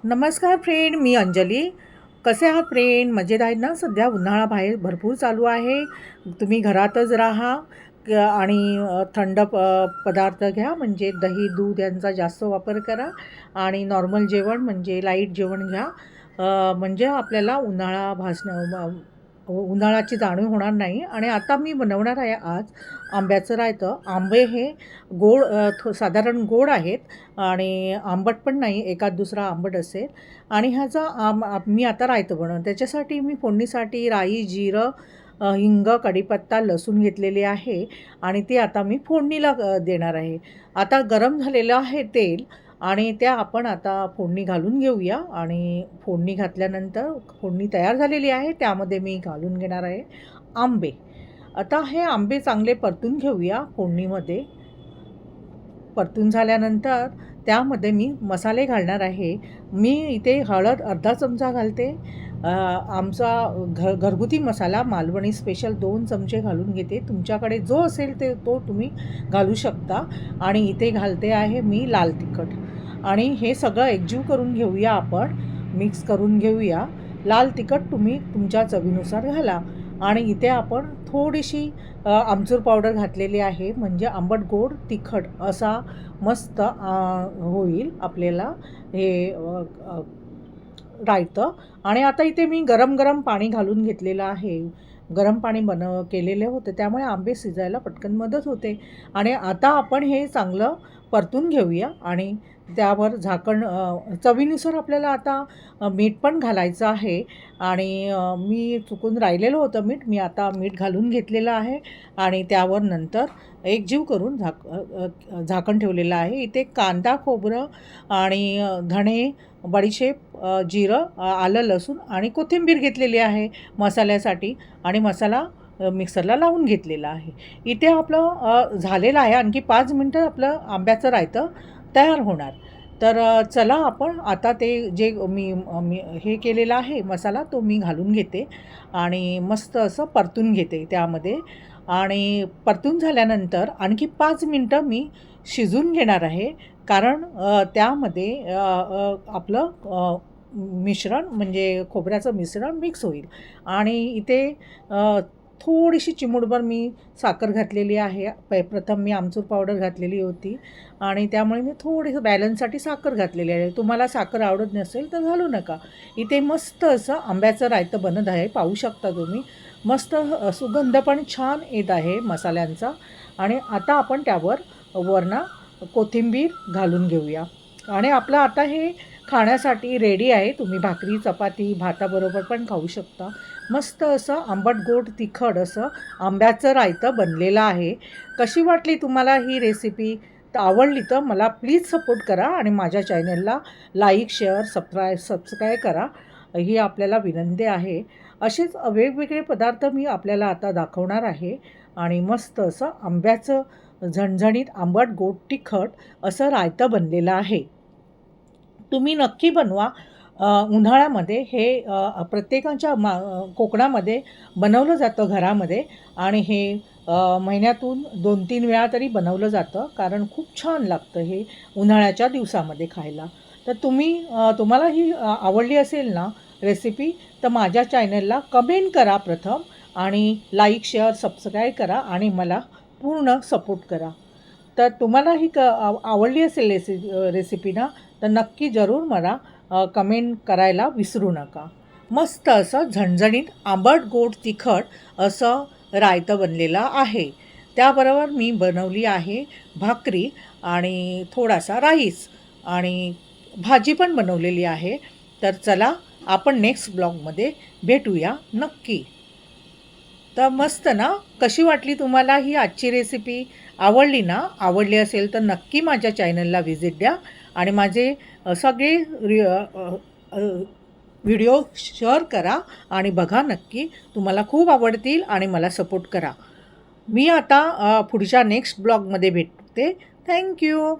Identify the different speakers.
Speaker 1: नमस्कार फ्रेंड, मी अंजली. कसे आहात फ्रेंड? मजेत आहेत ना? सध्या उन्हाळा बाहेर भरपूर चालू आहे. तुम्ही घरातच राहा आणि थंड पदार्थ घ्या, म्हणजे दही, दूध यांचा जास्त वापर करा आणि नॉर्मल जेवण म्हणजे लाईट जेवण घ्या. म्हणजे आपल्याला उन्हाळ्याची जाणीव होणार नाही. आणि आता मी बनवणार आहे आज आंब्याचं रायतं. आंबे हे गोड, साधारण गोड आहेत आणि आंबट पण नाही, एखाद दुसरा आंबट असेल. आणि ह्याचा मी आता रायतं बनवून त्याच्यासाठी मी फोडणीसाठी राई, जिरं, हिंग, कढीपत्ता, लसूण घेतलेले आहे आणि ते आता मी फोडणीला देणार आहे. आता गरम झालेलं आहे तेल आणि त्या आपण आता फोडणी घालून घेऊया. आणि फोडणी घातल्यानंतर फोडणी तयार झालेली आहे, त्यामध्ये मी घालून घेणार आहे आंबे. आता हे आंबे चांगले परतून घेऊया फोडणीमध्ये. परतून झाल्यानंतर त्यामध्ये मी मसाले घालणार आहे. मी इथे हळद अर्धा चमचा घालते. आमचा घरगुती मसाला मालवणी स्पेशल 2 चमचे घालून घेते. तुमच्याकडे जो असेल तो तुम्ही घालू शकता. आणि इथे घालते आहे मी लाल तिखट. आणि हे सगळं एकजीव करून घेऊया, आपण मिक्स करून घेऊया. लाल तिखट तुम्ही तुमच्या चवीनुसार घाला. आणि इथे आपण थोडीशी आमचूर पावडर घातलेली आहे, म्हणजे आंबट गोड तिखट असा मस्त होईल आपल्याला हे रायतं. आणि आता इथे मी गरम गरम पाणी घालून घेतलेलं आहे. गरम पाणी केलेले होते, त्यामुळे आंबे शिजायला पटकन मदत होते. आणि आता आपण हे चांगलं परतून घेऊया. आणि त्यावर झाकण, चवीनुसार आपल्याला आता मीठ पण घालायचं आहे. आणि मी चुकून राहिलेलं होतं मीठ, मी आता मीठ घालून घेतलेलं आहे. आणि त्यावर नंतर एकजीव करून झाकण ठेवलेलं आहे. इथे कांदा, खोबरं आणि धणे, बडीशेप, जिरं, आलं, लसूण आणि कोथिंबीर घेतलेली आहे मसाल्यासाठी. आणि मसाला मिक्सरला लावून घेतलेला आहे. इथे आपलं झालेलं आहे. आणखी 5 मिनटं आपलं आंब्याचं रायतं तयार होणार. तर चला आपण आता ते जे मी मी हे केलेलं आहे मसाला, तो मी घालून घेते आणि मस्त असं परतून घेते त्यामध्ये. आणि परतून झाल्यानंतर आणखी 5 मिनटं मी शिजून घेणार आहे, कारण त्यामध्ये आपलं मिश्रण म्हणजे खोबऱ्याचं मिश्रण मिक्स होईल. आणि इथे थोडीशी चिमूटभर मी साखर घातलेली आहे. प्रथम मी आमचूर पावडर घातलेली होती आणि त्यामुळे मी थोडीसं बॅलन्ससाठी साखर घातलेली आहे. तुम्हाला साखर आवडत नसेल तर घालू नका. इथे मस्त असं आंब्याचं रायतं बनत आहे, पाहू शकता तुम्ही. मस्त सुगंध पण छान येत आहे मसाल्यांचा. आणि आता आपण त्यावर वरनं कोथिंबीर घालून घेऊया. आणि आपलं आता हे खाण्यासाठी रेडी आहे. तुम्ही भाकरी, चपाती, भाताबरोबर पण खाऊ शकता. मस्त असं आंबट गोड तिखट असं आंब्याचं रायतं बनलेलं आहे. कशी वाटली तुम्हाला ही रेसिपी? तर आवडली तर मला प्लीज सपोर्ट करा आणि माझ्या चॅनलला लाईक, शेअर, सबस्क्राईब करा, ही आपल्याला विनंती आहे. असेच वेगवेगळे पदार्थ मी आपल्याला आता दाखवणार आहे. आणि मस्त असं आंब्याचं झणझणीत आंबट गोड तिखट असं रायतं बनलेलं आहे. तुम्ही नक्की बनवा. उन्हाळ्यामध्ये हे प्रत्येकाच्या कोकणामध्ये बनवलं जातं घरामध्ये. आणि हे महिन्यातून 2-3 वेळा तरी बनवलं जातं, कारण खूप छान लागतं हे उन्हाळ्याच्या दिवसामध्ये खायला. तर तुम्हाला ही आवडली असेल ना रेसिपी, तर माझ्या चॅनलला कमेंट करा प्रथम आणि लाईक, शेअर, सबस्क्राईब करा आणि मला पूर्ण सपोर्ट करा. तर तुम्हाला ही आवडली असेल रेसिपी ना, तर नक्की जरूर मला कमेंट करायला विसरू नका. मस्त असं झणझणीत आंबट गोड तिखट असं रायतं बनलेलं आहे. त्याबरोबर मी बनवली आहे भाकरी आणि थोडासा राईस आणि भाजी पण बनवलेली आहे. तर चला आपण नेक्स्ट ब्लॉगमध्ये भेटूया नक्की. तर मस्त ना? कशी वाटली तुम्हाला ही आजची रेसिपी? आवडली ना? आवडली असेल तर नक्की माझ्या चॅनलला व्हिजिट द्या आणि माझे सगळे व्हिडिओ शेअर करा आणि बघा नक्की. तुम्हाला खूप आवडतील आणि मला सपोर्ट करा. मी आता पुढच्या नेक्स्ट ब्लॉगमध्ये भेटते. थँक्यू.